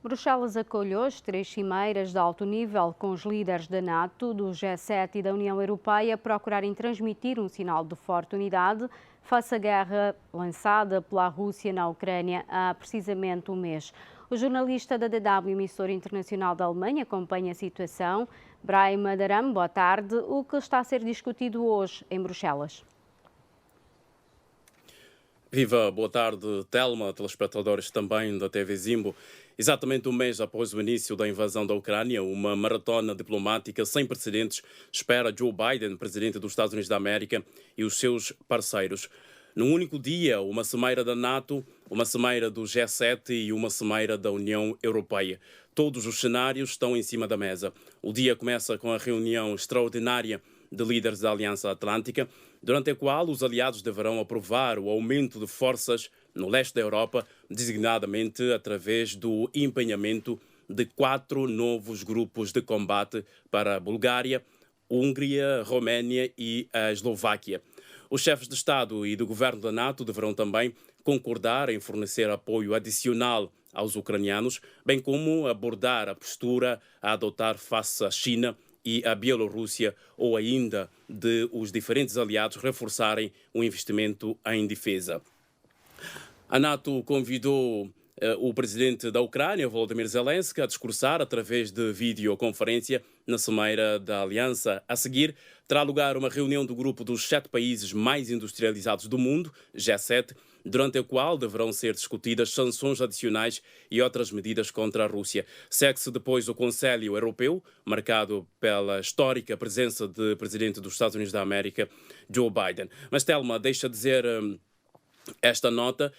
Bruxelas acolheu as 3 cimeiras de alto nível com os líderes da NATO, do G7 e da União Europeia a procurarem transmitir um sinal de forte unidade face à guerra lançada pela Rússia na Ucrânia há precisamente um mês. O jornalista da DW, emissora internacional da Alemanha, acompanha a situação. Brahim Adaram, boa tarde. O que está a ser discutido hoje em Bruxelas? Viva, boa tarde, Telma, telespectadores também da TV Zimbo. Exatamente um mês após o início da invasão da Ucrânia, uma maratona diplomática sem precedentes espera Joe Biden, presidente dos Estados Unidos da América, e os seus parceiros. Num único dia, uma cimeira da NATO, uma cimeira do G7 e uma cimeira da União Europeia. Todos os cenários estão em cima da mesa. O dia começa com a reunião extraordinária de líderes da Aliança Atlântica, durante a qual os aliados deverão aprovar o aumento de forças no leste da Europa, designadamente através do empenhamento de 4 novos grupos de combate para a Bulgária, Hungria, Roménia e a Eslováquia. Os chefes de Estado e do governo da NATO deverão também concordar em fornecer apoio adicional aos ucranianos, bem como abordar a postura a adotar face à China e a Bielorrússia, ou ainda de os diferentes aliados reforçarem o investimento em defesa. A NATO convidou o presidente da Ucrânia, Volodymyr Zelensky, a discursar através de videoconferência na cimeira da Aliança. A seguir, terá lugar uma reunião do grupo dos 7 países mais industrializados do mundo, G7, durante a qual deverão ser discutidas sanções adicionais e outras medidas contra a Rússia. Segue-se depois o Conselho Europeu, marcado pela histórica presença do presidente dos Estados Unidos da América, Joe Biden. Mas, Telma, deixa dizer esta nota.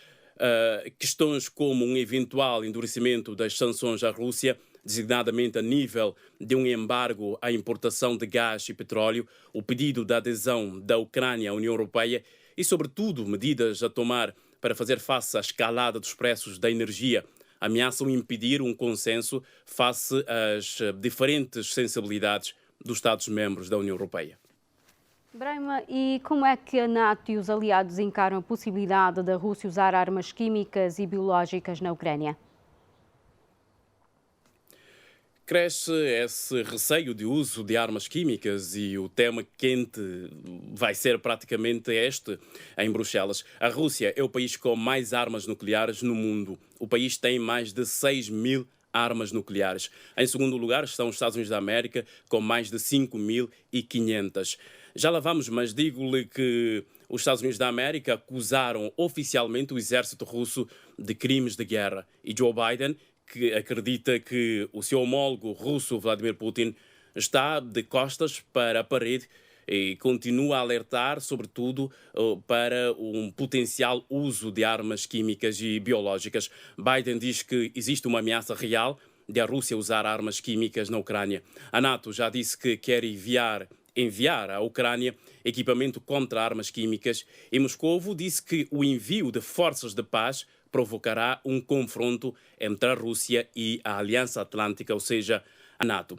Questões como um eventual endurecimento das sanções à Rússia, designadamente a nível de um embargo à importação de gás e petróleo, o pedido de adesão da Ucrânia à União Europeia e, sobretudo, medidas a tomar para fazer face à escalada dos preços da energia, ameaçam impedir um consenso face às diferentes sensibilidades dos Estados-membros da União Europeia. Brahma, e como é que a NATO e os aliados encaram a possibilidade da Rússia usar armas químicas e biológicas na Ucrânia? Cresce esse receio de uso de armas químicas e o tema quente vai ser praticamente este em Bruxelas. A Rússia é o país com mais armas nucleares no mundo. O país tem mais de 6.000 armas nucleares. Em segundo lugar estão os Estados Unidos da América com mais de 5.500. Já lá vamos, mas digo-lhe que os Estados Unidos da América acusaram oficialmente o exército russo de crimes de guerra. E Joe Biden, que acredita que o seu homólogo russo, Vladimir Putin, está de costas para a parede e continua a alertar, sobretudo, para um potencial uso de armas químicas e biológicas. Biden diz que existe uma ameaça real de a Rússia usar armas químicas na Ucrânia. A NATO já disse que quer enviar à Ucrânia equipamento contra armas químicas e Moscovo disse que o envio de forças de paz provocará um confronto entre a Rússia e a Aliança Atlântica, ou seja, a NATO.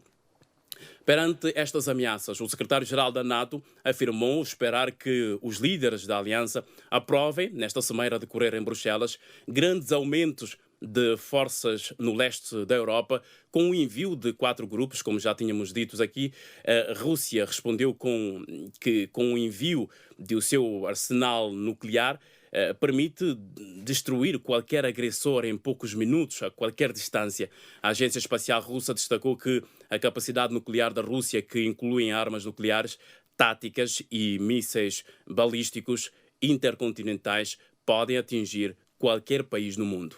Perante estas ameaças, o secretário-geral da NATO afirmou esperar que os líderes da aliança aprovem, nesta cimeira a decorrer em Bruxelas, grandes aumentos de forças no leste da Europa, com o envio de 4 grupos, como já tínhamos dito aqui. A Rússia respondeu com o envio do seu arsenal nuclear permite destruir qualquer agressor em poucos minutos, a qualquer distância. A Agência Espacial Russa destacou que a capacidade nuclear da Rússia, que inclui armas nucleares, táticas e mísseis balísticos intercontinentais, podem atingir qualquer país no mundo.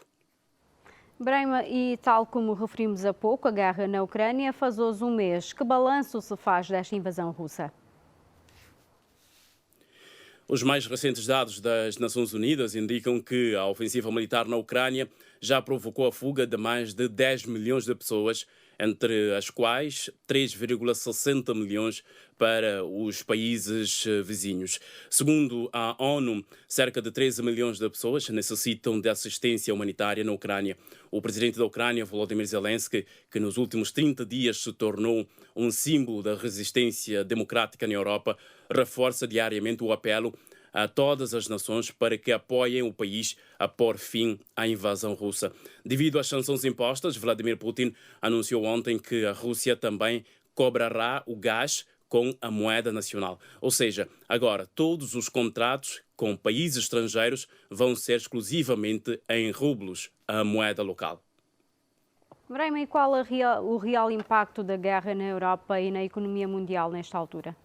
Brahma, e tal como referimos há pouco, a guerra na Ucrânia faz hoje um mês. Que balanço se faz desta invasão russa? Os mais recentes dados das Nações Unidas indicam que a ofensiva militar na Ucrânia já provocou a fuga de mais de 10 milhões de pessoas, entre as quais 3,60 milhões para os países vizinhos. Segundo a ONU, cerca de 13 milhões de pessoas necessitam de assistência humanitária na Ucrânia. O presidente da Ucrânia, Volodymyr Zelensky, que nos últimos 30 dias se tornou um símbolo da resistência democrática na Europa, reforça diariamente o apelo a todas as nações para que apoiem o país a pôr fim à invasão russa. Devido às sanções impostas, Vladimir Putin anunciou ontem que a Rússia também cobrará o gás com a moeda nacional. Ou seja, agora todos os contratos com países estrangeiros vão ser exclusivamente em rublos, a moeda local. Brahma, e qual o real impacto da guerra na Europa e na economia mundial nesta altura?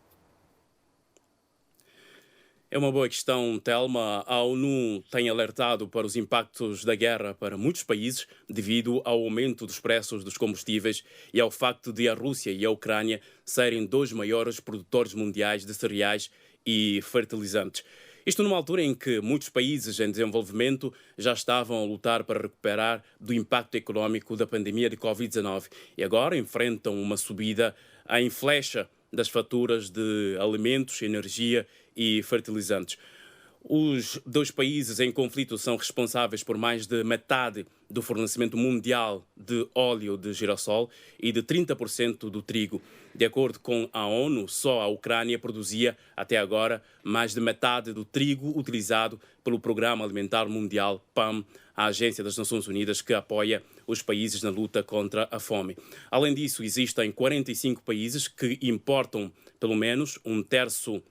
É uma boa questão, Telma. A ONU tem alertado para os impactos da guerra para muitos países devido ao aumento dos preços dos combustíveis e ao facto de a Rússia e a Ucrânia serem dois maiores produtores mundiais de cereais e fertilizantes. Isto numa altura em que muitos países em desenvolvimento já estavam a lutar para recuperar do impacto econômico da pandemia de Covid-19 e agora enfrentam uma subida em flecha das faturas de alimentos, energia e fertilizantes. Os dois países em conflito são responsáveis por mais de metade do fornecimento mundial de óleo de girassol e de 30% do trigo. De acordo com a ONU, só a Ucrânia produzia, até agora, mais de metade do trigo utilizado pelo Programa Alimentar Mundial, PAM, a Agência das Nações Unidas que apoia os países na luta contra a fome. Além disso, existem 45 países que importam pelo menos um terço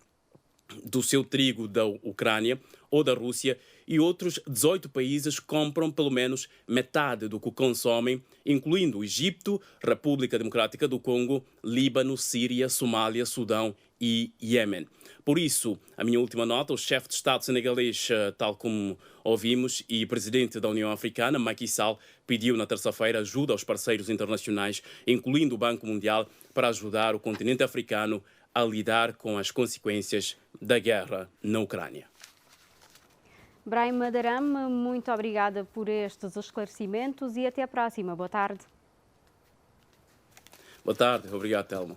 do seu trigo da Ucrânia ou da Rússia e outros 18 países compram pelo menos metade do que consomem, incluindo Egito, República Democrática do Congo, Líbano, Síria, Somália, Sudão e Iêmen. Por isso, a minha última nota, o chefe de Estado senegalês, tal como ouvimos, e presidente da União Africana, Macky Sall, pediu na terça-feira ajuda aos parceiros internacionais, incluindo o Banco Mundial, para ajudar o continente africano a lidar com as consequências da guerra na Ucrânia. Brahim Madaram, muito obrigada por estes esclarecimentos e até a próxima. Boa tarde. Boa tarde, obrigado, Telma.